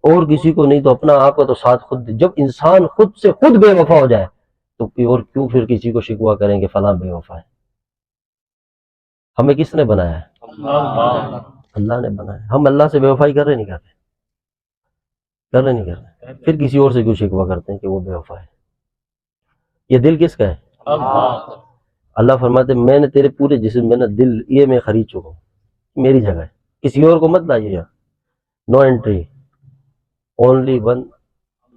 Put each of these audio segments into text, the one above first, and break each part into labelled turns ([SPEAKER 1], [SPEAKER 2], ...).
[SPEAKER 1] اور کسی کو نہیں تو اپنا آپ کا تو ساتھ خود. جب انسان خود سے خود بے وفا ہو جائے تو اور کیوں پھر کسی کو شکوہ کریں کہ فلاں بے وفا ہے؟ ہمیں کس نے بنایا ہے؟ اللہ نے بنایا. ہم اللہ سے بے وفائی کر رہے نہیں کر رہے پھر کسی اور سے کیوں شکوہ کرتے ہیں کہ وہ بے وفا ہے؟ یہ دل کس کا ہے؟ اللہ فرماتے میں نے تیرے پورے جسم میں نا دل یہ میں خرید چکا ہوں، میری جگہ ہے، کسی اور کو مت لائیے یہاں. نو انٹری، اونلی ون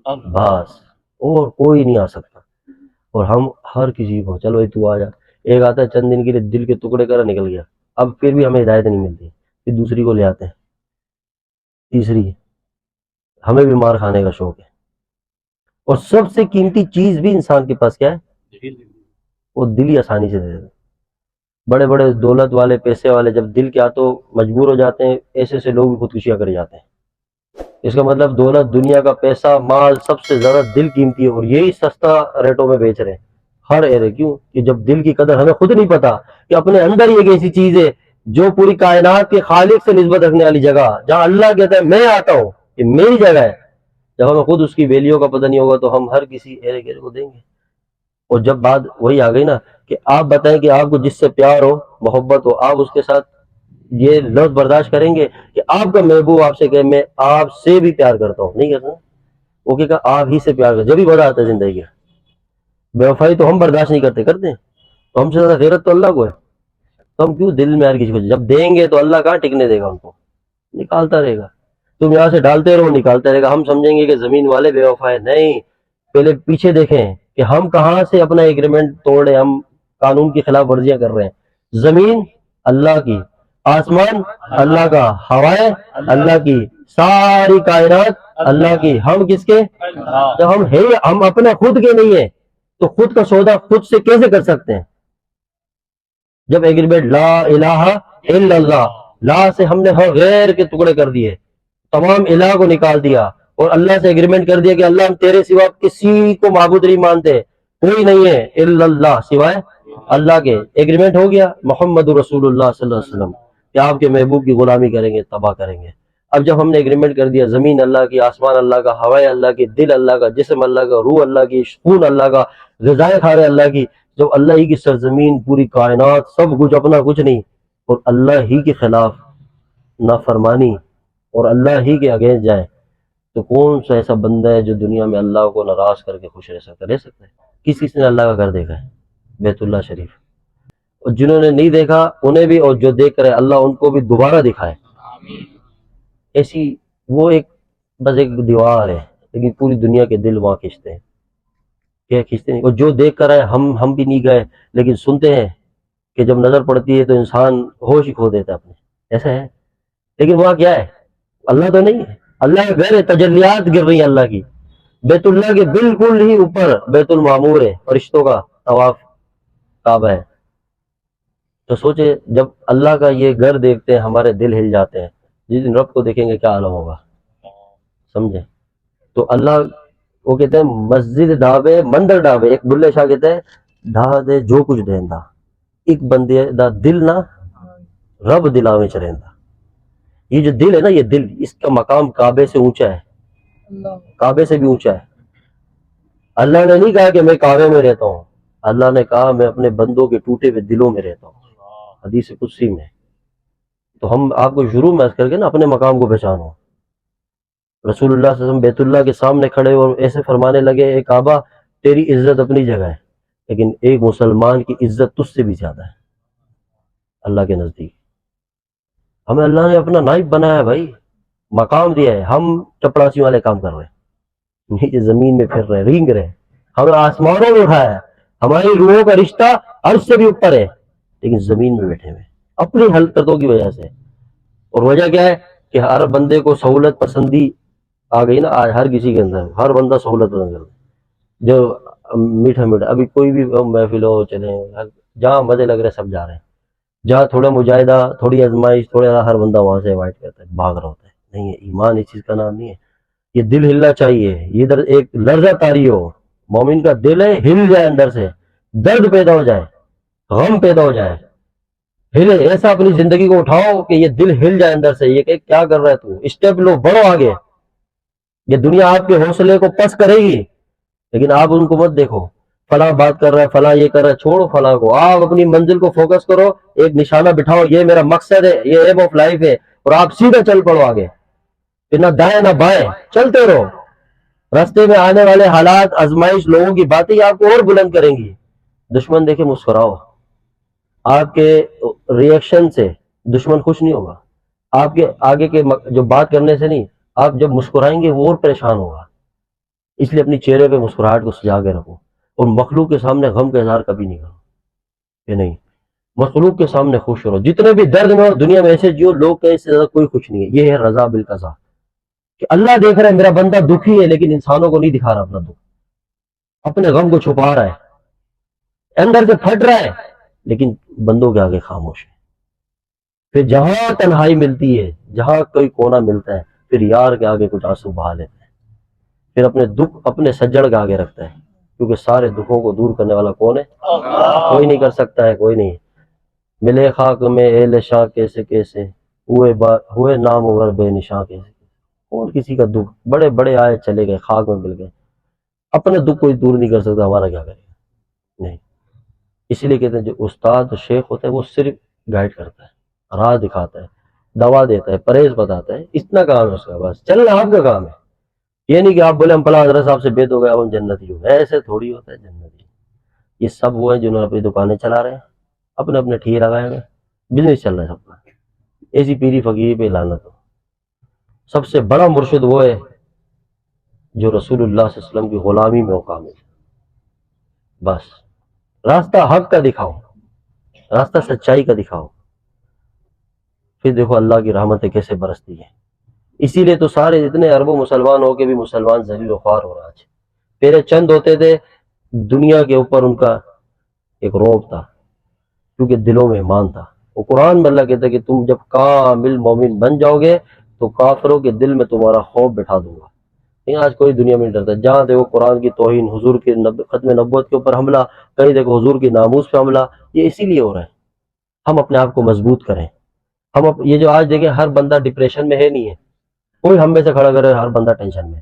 [SPEAKER 1] باس، اور کوئی نہیں آ سکتا. اور ہم ہر کسی کو چلو تو آ جا، ایک آتا ہے چند دن کے لیے دل کے ٹکڑے کرا نکل گیا، اب پھر بھی ہمیں ہدایت نہیں ملتی، پھر دوسری کو لے آتے ہیں، تیسری. ہمیں بھی مار کھانے کا شوق ہے. اور سب سے قیمتی چیز بھی انسان کے پاس کیا ہے؟ وہ دل ہی آسانی سے دے دیتے. بڑے بڑے دولت والے پیسے والے جب دل کے ہاتھوں مجبور ہو جاتے ہیں، ایسے ایسے لوگ بھی خودکشیاں کر جاتے ہیں. اس کا مطلب دولت، دنیا کا پیسہ، مال، سب سے زیادہ دل قیمتی ہے، اور یہی سستا ریٹوں میں بیچ رہے ہیں ہر ایرے. کیوں کہ جب دل کی قدر ہمیں خود نہیں پتا کہ اپنے اندر ایک ایسی چیز ہے جو پوری کائنات کے خالق سے نسبت رکھنے والی جگہ، جہاں اللہ کہتا ہے میں آتا ہوں، یہ میری جگہ ہے. جب ہمیں خود اس کی ویلیو کا پتہ نہیں ہوگا تو ہم ہر کسی ایرے گیرے کو دیں گے. اور جب بات وہی آ گئی نا کہ آپ بتائیں کہ آپ کو جس سے پیار ہو، محبت ہو، آپ اس کے ساتھ یہ لفظ برداشت کریں گے کہ آپ کا محبوب آپ سے کہے میں آپ سے بھی پیار کرتا ہوں؟ نہیں کرتا. وہ کہ آپ ہی سے پیار کرتا، جب ہی مزہ آتا ہے زندگی کا. بے وفائی تو ہم برداشت نہیں کرتے ہیں. تو ہم سے زیادہ غیرت تو اللہ کو ہے. تو ہم کیوں دل میں ہر کسی کو جب دیں گے تو اللہ کہاں ٹکنے دے گا، ان کو نکالتا رہے گا. تم یہاں سے ڈالتے رہو، نکالتا رہے گا. ہم سمجھیں گے کہ زمین والے بے وفا ہے. نہیں، پہلے پیچھے دیکھیں کہ ہم کہاں سے اپنا ایگریمنٹ توڑ رہے ہیں، ہم قانون کی خلاف ورزیاں کر رہے ہیں. زمین اللہ کی، آسمان اللہ کا، ہوائیں اللہ کی، ساری کائنات اللہ کی. ہم کس کے؟ جب ہم اپنے خود کے نہیں ہیں تو خود کا سودا خود سے کیسے کر سکتے ہیں؟ جب ایگریمنٹ لا الہ الا اللہ، لا سے ہم نے ہر غیر کے ٹکڑے کر دیے، تمام الہ کو نکال دیا، اور اللہ سے ایگریمنٹ کر دیا کہ اللہ ہم تیرے سوا کسی کو معبود نہیں مانتے، کوئی نہیں ہے الا اللہ سوائے اللہ کے. ایگریمنٹ ہو گیا. محمد رسول اللہ صلی اللہ علیہ وسلم کہ آپ کے محبوب کی غلامی کریں گے، تباہ کریں گے. اب جب ہم نے ایگریمنٹ کر دیا زمین اللہ کی، آسمان اللہ کا، ہوائیں اللہ کی، دل اللہ کا، جسم اللہ کا، روح اللہ کی، خون اللہ کا، غذائیں کھا رہے اللہ کی، جب اللہ ہی کی سرزمین، پوری کائنات، سب کچھ اپنا کچھ نہیں، اور اللہ ہی کے خلاف نافرمانی اور اللہ ہی کے اگینسٹ جائے، تو کون سا ایسا بندہ ہے جو دنیا میں اللہ کو ناراض کر کے خوش رہ سکتا ہے؟ کس نے اللہ کا گھر دیکھا ہے؟ بیت اللہ شریف. اور جنہوں نے نہیں دیکھا انہیں بھی، اور جو دیکھ رہے اللہ ان کو بھی دوبارہ دکھائے. ایسی وہ ایک بس ایک دیوار ہے، لیکن پوری دنیا کے دل وہاں کھینچتے ہیں. کیا کھینچتے ہیں؟ اور جو دیکھ کر آئے، ہم بھی نہیں گئے لیکن سنتے ہیں کہ جب نظر پڑتی ہے تو انسان ہوش ہی کھو دیتا ہے اپنے. ایسا ہے. لیکن وہاں کیا ہے؟ اللہ تو نہیں ہے. اللہ کا گھر ہے، تجلیات گر رہی ہیں اللہ کی. بیت اللہ کے بالکل ہی اوپر بیت المعمور ہے، فرشتوں کا طواف کعبہ ہے. تو سوچے جب اللہ کا یہ گھر دیکھتے ہیں ہمارے دل ہل جاتے ہیں، جس دن رب کو دیکھیں گے کیا عالم ہوگا. سمجھے؟ تو اللہ وہ کہتے ہیں مسجد ڈھابے مندر ڈھابے. ایک بلے شاہ کہتے ہیں ڈھا دے جو کچھ دیندا، ایک بندے دا دل نہ رب دلاویں چ رہندا. یہ جو دل ہے نا، یہ دل، اس کا مقام کعبے سے اونچا ہے، کعبے سے بھی اونچا ہے. اللہ نے نہیں کہا کہ میں کعبے میں رہتا ہوں، اللہ نے کہا میں اپنے بندوں کے ٹوٹے ہوئے دلوں میں رہتا ہوں، حدیث قدسی میں. تو ہم آپ کو شروع میں کر کے نا اپنے مقام کو پہچانو. رسول اللہ صلی اللہ علیہ وسلم بیت اللہ کے سامنے کھڑے اور ایسے فرمانے لگے اے کعبہ تیری عزت اپنی جگہ ہے، لیکن ایک مسلمان کی عزت تجھ سے بھی زیادہ ہے اللہ کے نزدیک. ہمیں اللہ نے اپنا نائب بنایا ہے بھائی، مقام دیا ہے. ہم چپڑاسی والے کام کر رہے ہیں، نیچے زمین میں پھر رہے، رینگ رہے. ہمیں آسمانوں میں اٹھایا ہے، ہماری روحوں کا رشتہ عرش سے بھی اوپر ہے، لیکن زمین میں بیٹھے ہوئے اپنی حرکتوں کی وجہ سے. اور وجہ کیا ہے کہ ہر بندے کو سہولت پسندی آ گئی نا آج ہر کسی کے اندر. ہر بندہ سہولت پسند کرتا ہے. جو میٹھا ابھی کوئی بھی محفل ہو چلے، جہاں مزے لگ رہے سب جا رہے ہیں. جہاں تھوڑا مجاہدہ، تھوڑی آزمائش، تھوڑا ہر بندہ وہاں سے اوائڈ کرتا ہے، بھاگ رہا ہوتا ہے. نہیں ہے، ایمان اس چیز کا نام نہیں ہے. یہ دل ہلنا چاہیے، یہ ادھر ایک لرزہ طاری ہو. مومن کا دل ہے ہل جائے، اندر سے درد پیدا ہو جائے، غم پیدا ہو جائے، ہلے. ایسا اپنی زندگی کو اٹھاؤ کہ یہ دل ہل جائے اندر سے، یہ کہ کیا کر رہا ہے تو اسٹیپ لو، بڑھو آگے. یہ دنیا آپ کے حوصلے کو پس کرے گی، لیکن آپ ان کو مت دیکھو فلاں بات کر رہا ہے، فلاں یہ کر رہا ہے، چھوڑو فلاں کو، آپ اپنی منزل کو فوکس کرو، ایک نشانہ بٹھاؤ، یہ میرا مقصد ہے، یہ ایم آف لائف ہے، اور آپ سیدھا چل پڑو آگے، پھر نہ دائیں نہ بائیں، چلتے رہو۔ راستے میں آنے والے حالات، آزمائش، لوگوں کی باتیں آپ کو اور بلند کریں گی۔ دشمن دیکھے مسکراؤ، آپ کے ریئیکشن سے دشمن خوش نہیں ہوگا، آپ کے آگے کے جو بات کرنے سے نہیں، آپ جب مسکرائیں گے وہ اور پریشان ہوگا۔ اس لیے اپنی چہرے پہ مسکراہٹ کو سجا کے رکھو، اور مخلوق کے سامنے غم کا اظہار کبھی نہیں کرو کہ نہیں، مخلوق کے سامنے خوش رہو، جتنے بھی درد میں ہو دنیا میں ایسے جیو لوگ کہ اس سے زیادہ کوئی خوش نہیں ہے۔ یہ ہے رضا بالقضا، کہ اللہ دیکھ رہا ہے میرا بندہ دکھی ہے، لیکن انسانوں کو نہیں دکھا رہا اپنا دکھ، اپنے غم کو چھپا رہا ہے، اندر سے پھٹ رہا ہے، لیکن بندوں کے آگے خاموش ہے۔ پھر جہاں تنہائی ملتی ہے، جہاں کوئی کونا ملتا ہے، پھر یار کے آگے کچھ آنسو بہا لیتا ہے، پھر اپنے دکھ اپنے سجڑ کے آگے رکھتا ہے، کیونکہ سارے دکھوں کو دور کرنے والا کون ہے؟ کوئی نہیں کر سکتا ہے، کوئی نہیں۔ ملے خاک میں اہل شاہ کیسے کیسے، ہوئے نام اور بے نشاں کیسے، اور کسی کا دکھ بڑے بڑے آئے چلے گئے، خاک میں مل گئے، اپنے دکھ کوئی دور نہیں کر سکتا، ہمارا کیا کرے گا؟ نہیں۔ اسی لیے کہتے ہیں جو استاد شیخ ہوتا ہے وہ صرف گائیڈ کرتا ہے، راہ دکھاتا ہے، دوا دیتا ہے، پرہیز بتاتا ہے، اتنا کام ہے اس کا، بس چلنا آپ کا کام ہے۔ یہ نہیں کہ آپ بولے ہم فلاں حضرت صاحب سے بیت ہو گئے اب ہم جنتی ہو گئے، ایسے تھوڑی ہوتا ہے جنتی۔ یہ سب وہ ہیں جنہوں نے اپنی دکانیں چلا رہے ہیں، اپنے اپنے ٹھیک لگائے ہوئے، بزنس چل رہا ہے سب کا، ایسی پیری فقیر پہ لعنت ہو۔ سب سے بڑا مرشد وہ ہے جو رسول اللہ صلی اللہ علیہ وسلم کی غلامی میں کامل ہے۔ بس راستہ حق کا دکھاؤ، راستہ سچائی کا دکھاؤ، پھر دیکھو اللہ کی رحمتیں کیسے برستی ہیں۔ اسی لیے تو سارے اتنے اربوں مسلمان ہو کے بھی مسلمان ذلیل و خوار ہو رہا ہے۔ پہلے چند ہوتے تھے، دنیا کے اوپر ان کا ایک رعب تھا، کیونکہ دلوں میں ایمان تھا۔ وہ قرآن میں اللہ کہتا ہے کہ تم جب کامل مومن بن جاؤ گے تو کافروں کے دل میں تمہارا خوف بٹھا دوں گا۔ لیکن آج کوئی دنیا میں نہیں ڈرتا، جہاں دیکھو قرآن کی توہین، حضور کے ختم نبوت کے اوپر حملہ، کہیں دیکھو حضور کی ناموس پہ حملہ، یہ اسی لیے ہو رہا ہے ہم اپنے آپ کو مضبوط کریں۔ ہم یہ جو آج دیکھیں ہر بندہ ڈپریشن میں ہے نہیں ہے، کوئی ہم میں سے کھڑا کرے ہر بندہ ٹینشن میں،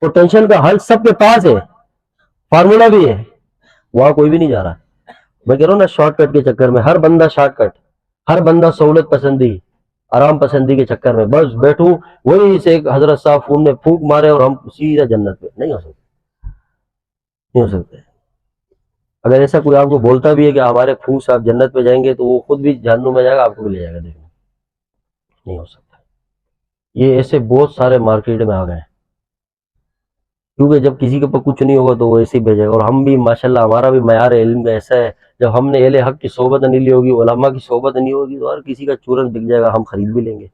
[SPEAKER 1] وہ ٹینشن کا حل سب کے پاس ہے، فارمولا بھی ہے، وہاں کوئی بھی نہیں جا رہا۔ میں کہہ رہا ہوں نا، شارٹ کٹ کے چکر میں ہر بندہ شارٹ کٹ، ہر بندہ سہولت پسندی، آرام پسندی کے چکر میں بس بیٹھوں، وہی سے ایک حضرت صاحب فون میں پھونک مارے اور ہم سیدھا جنت پہ، نہیں ہو سکتے، نہیں ہو سکتے۔ اگر ایسا کوئی آپ کو بولتا بھی ہے کہ ہمارے پھونک سے آپ جنت پہ جائیں گے تو وہ خود بھی جہنم میں جائے گا، آپ کو بھی لے جائے گا، دیکھنا نہیں ہو سکتا۔ یہ ایسے بہت سارے مارکیٹ میں آ گئے ہیں، کیونکہ جب کسی کے اوپر کچھ نہیں ہوگا تو وہ ایسے ہی بھیجے گا۔ اور ہم بھی ماشاءاللہ ہمارا بھی معیار علم کا ایسا ہے، جب ہم نے اہل حق کی صحبت نہیں لی ہوگی، علماء کی صحبت نہیں ہوگی، تو ہر کسی کا چورن بک جائے گا، ہم خرید بھی لیں گے،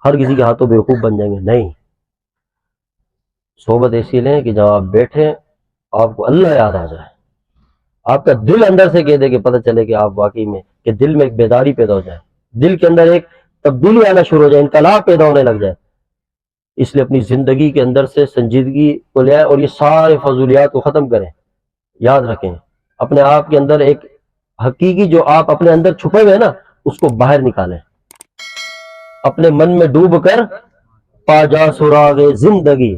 [SPEAKER 1] ہر کسی کے ہاتھوں بیوقوف بن جائیں گے۔ نہیں، صحبت ایسی لیں کہ جب آپ بیٹھیں آپ کو اللہ یاد آ جائے، آپ کا دل اندر سے کہہ دے کہ پتہ چلے کہ آپ واقعی میں، کہ دل میں ایک بیداری پیدا ہو جائے، دل کے اندر ایک تبدیلی آنا شروع ہو جائے، انقلاب پیدا ہونے لگ جائے۔ اس لیے اپنی زندگی کے اندر سے سنجیدگی کو لے آئے اور یہ سارے فضولیات کو ختم کریں۔ یاد رکھیں اپنے آپ کے اندر ایک حقیقی جو آپ اپنے اندر چھپے ہوئے ہیں نا، اس کو باہر نکالیں، اپنے من میں ڈوب کر پا جا سراغ زندگی،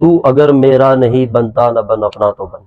[SPEAKER 1] تو اگر میرا نہیں بنتا نہ بن اپنا تو بن۔